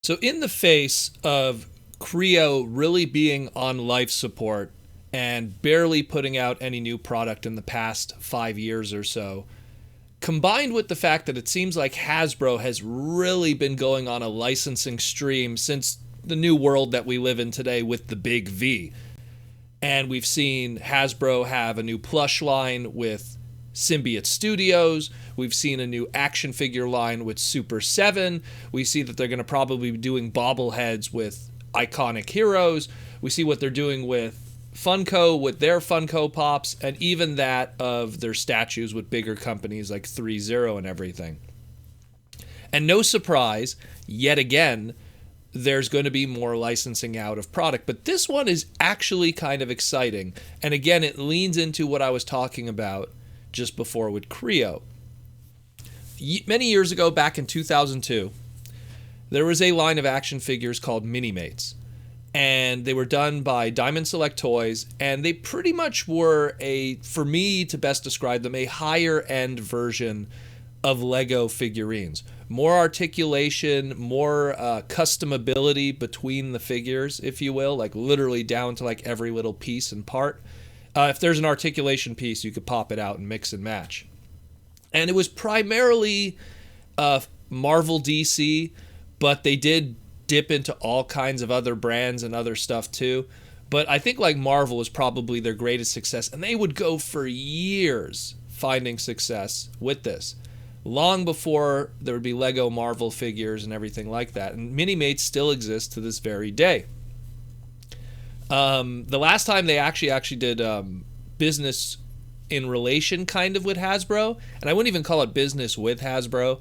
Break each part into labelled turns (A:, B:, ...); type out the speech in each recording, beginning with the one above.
A: So, in the face of Kre-o really being on life support and barely putting out any new product in the past 5 years or so, combined with the fact that it seems like Hasbro has really been going on a licensing stream since the new world that we live in today with the big V. And we've seen Hasbro have a new plush line with Symbiote Studios. We've seen a new action figure line with Super 7. We see that they're going to probably be doing bobbleheads with iconic heroes. We see what they're doing with Funko with their Funko Pops, and even that of their statues with bigger companies like 3-0 and everything. And no surprise, yet again, there's going to be more licensing out of product. But this one is actually kind of exciting. And again, it leans into what I was talking about just before with Kre-o. Many years ago, back in 2002, there was a line of action figures called Minimates. And they were done by Diamond Select Toys, and they pretty much were for me to best describe them, a higher end version of Lego figurines. More articulation, more customability between the figures, if you will, like literally down to like every little piece and part. If there's an articulation piece, you could pop it out and mix and match. And it was primarily Marvel DC, but they did dip into all kinds of other brands and other stuff too. But I think like Marvel was probably their greatest success, and they would go for years finding success with this, long before there would be Lego Marvel figures and everything like that. And Minimates still exist to this very day. The last time they actually did business in relation kind of with Hasbro, and I wouldn't even call it business with Hasbro,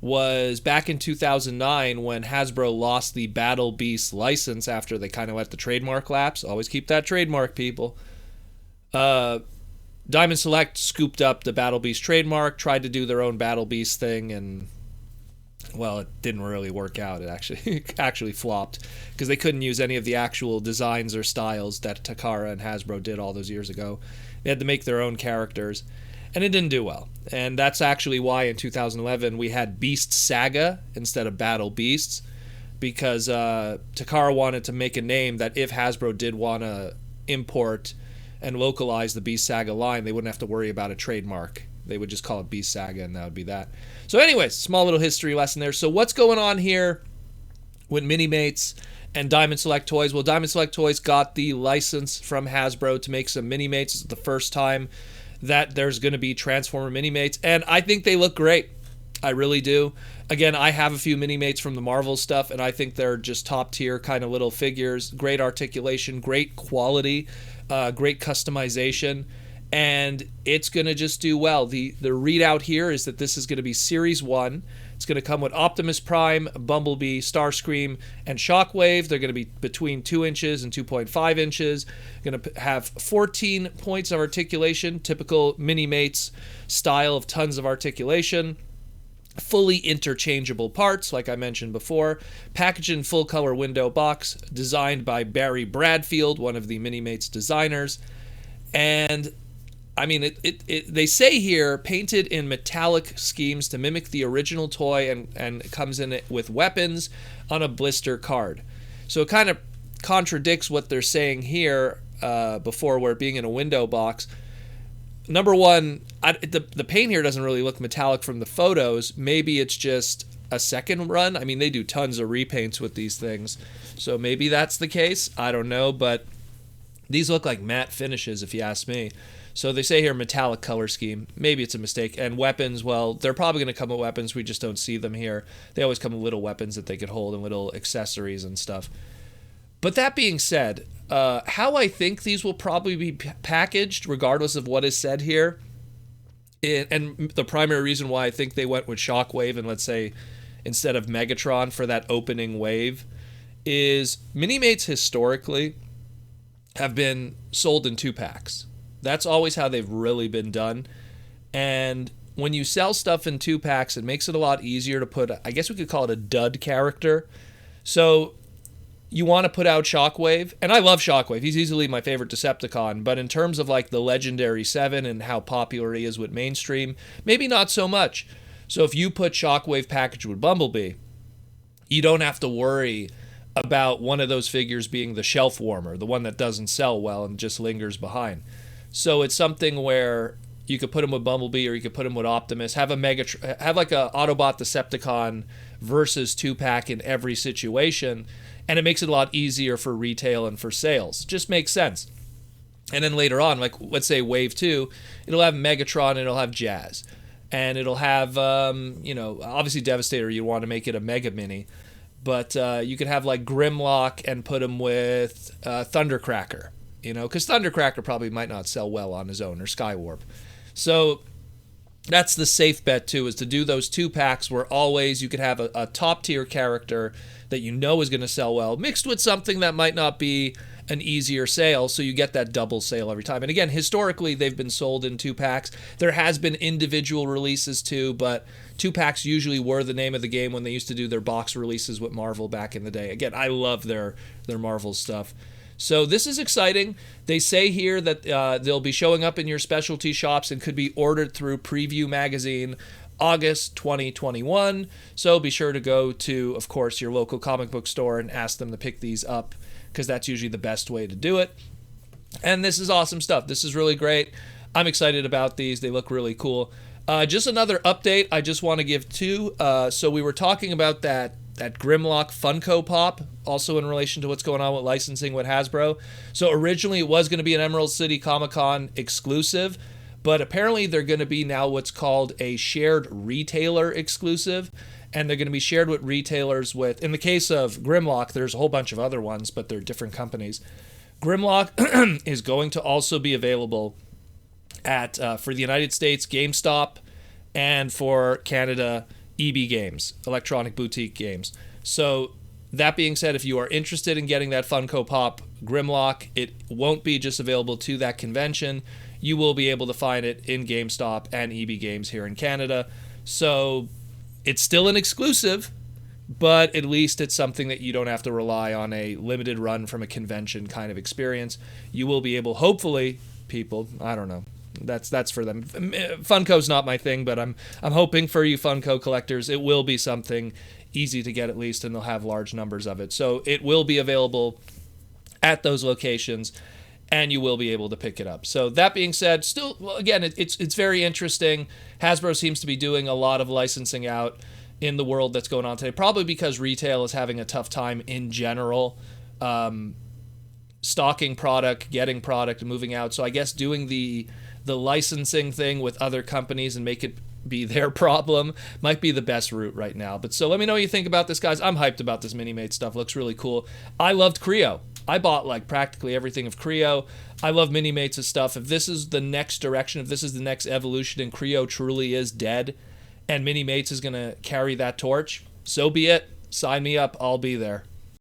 A: was back in 2009 when Hasbro lost the Battle Beast license after they kind of let the trademark lapse. Always keep that trademark, people. Diamond Select scooped up the Battle Beast trademark, tried to do their own Battle Beast thing, and well, it didn't really work out. It actually flopped because they couldn't use any of the actual designs or styles that Takara and Hasbro did all those years ago. They had to make their own characters, and it didn't do well. And that's actually why in 2011 we had Beast Saga instead of Battle Beasts, because Takara wanted to make a name that if Hasbro did want to import and localize the Beast Saga line, they wouldn't have to worry about a trademark. They would just call it Beast Saga, and that would be that. So anyways, small little history lesson there. So what's going on here with Minimates and Diamond Select Toys? Well, Diamond Select Toys got the license from Hasbro to make some Minimates. It's the first time that there's going to be Transformer Minimates, and I think they look great. I really do. Again, I have a few Minimates from the Marvel stuff, and I think they're just top tier kind of little figures. Great articulation, great quality, great customization, and it's going to just do well. The readout here is that this is going to be Series 1. It's going to come with Optimus Prime, Bumblebee, Starscream, and Shockwave. They're going to be between 2 inches and 2.5 inches. Going to have 14 points of articulation, typical Minimates style of tons of articulation. Fully interchangeable parts, like I mentioned before. Packaged in full color window box, designed by Barry Bradfield, one of the Minimates designers. And I mean, they say here, painted in metallic schemes to mimic the original toy, and it comes in it with weapons on a blister card. So it kind of contradicts what they're saying here before, where it being in a window box. Number one, the paint here doesn't really look metallic from the photos. Maybe it's just a second run. I mean, they do tons of repaints with these things, so maybe that's the case. I don't know, but these look like matte finishes if you ask me. So they say here metallic color scheme. Maybe it's a mistake. And weapons, well, they're probably going to come with weapons. We just don't see them here. They always come with little weapons that they could hold and little accessories and stuff. But that being said, how I think these will probably be packaged, regardless of what is said here, and the primary reason why I think they went with Shockwave and, let's say, instead of Megatron for that opening wave, is Minimates historically have been sold in 2-packs. That's always how they've really been done. And when you sell stuff in 2-packs, it makes it a lot easier to put, I guess we could call it a dud character. So you want to put out Shockwave, and I love Shockwave. He's easily my favorite Decepticon, but in terms of like the Legendary 7 and how popular he is with mainstream, maybe not so much. So if you put Shockwave packaged with Bumblebee, you don't have to worry about one of those figures being the shelf warmer, the one that doesn't sell well and just lingers behind. So it's something where you could put him with Bumblebee, or you could put him with Optimus. Have like a Autobot Decepticon versus 2-pack in every situation, and it makes it a lot easier for retail and for sales. Just makes sense. And then later on, like let's say Wave 2, it'll have Megatron and it'll have Jazz. And it'll have, obviously Devastator, you want to make it a Mega Mini. But you could have like Grimlock and put him with Thundercracker, because Thundercracker probably might not sell well on his own, or Skywarp. So that's the safe bet too, is to do those 2-packs where always you could have a top tier character that you know is going to sell well, mixed with something that might not be an easier sale, so you get that double sale every time. And again, historically, they've been sold in 2-packs. There has been individual releases too, but 2-packs usually were the name of the game when they used to do their box releases with Marvel back in the day. Again, I love their Marvel stuff. So this is exciting. They say here that they'll be showing up in your specialty shops and could be ordered through Preview Magazine August 2021. So be sure to go to, of course, your local comic book store and ask them to pick these up, because that's usually the best way to do it. And this is awesome stuff. This is really great. I'm excited about these. They look really cool. Just another update I just want to give too. So we were talking about that Grimlock Funko Pop, also in relation to what's going on with licensing with Hasbro. So originally it was going to be an Emerald City Comic Con exclusive, but apparently they're going to be now what's called a shared retailer exclusive. And they're going to be shared with retailers with, in the case of Grimlock, there's a whole bunch of other ones, but they're different companies. Grimlock is going to also be available at, for the United States, GameStop, and for Canada, EB Games, Electronic Boutique Games. So that being said, if you are interested in getting that Funko Pop Grimlock, it won't be just available to that convention. You will be able to find it in GameStop and EB Games here in Canada. So it's still an exclusive, but at least it's something that you don't have to rely on a limited run from a convention kind of experience. You will be able, hopefully, people, I don't know, that's for them. Funko's not my thing, but I'm hoping for you Funko collectors, it will be something easy to get at least, and they'll have large numbers of it. So it will be available at those locations, and you will be able to pick it up. So that being said, still, well, again, it's very interesting. Hasbro seems to be doing a lot of licensing out in the world that's going on today, probably because retail is having a tough time in general, stocking product, getting product, and moving out. So I guess doing the licensing thing with other companies and make it be their problem might be the best route right now. But so let me know what you think about this, guys. I'm hyped about this Minimates stuff. Looks really cool. I loved Kre-o. I bought like practically everything of Kre-o. I love Minimates' stuff. If this is the next direction, if this is the next evolution and Kre-o truly is dead and Minimates is going to carry that torch, so be it. Sign me up. I'll be there.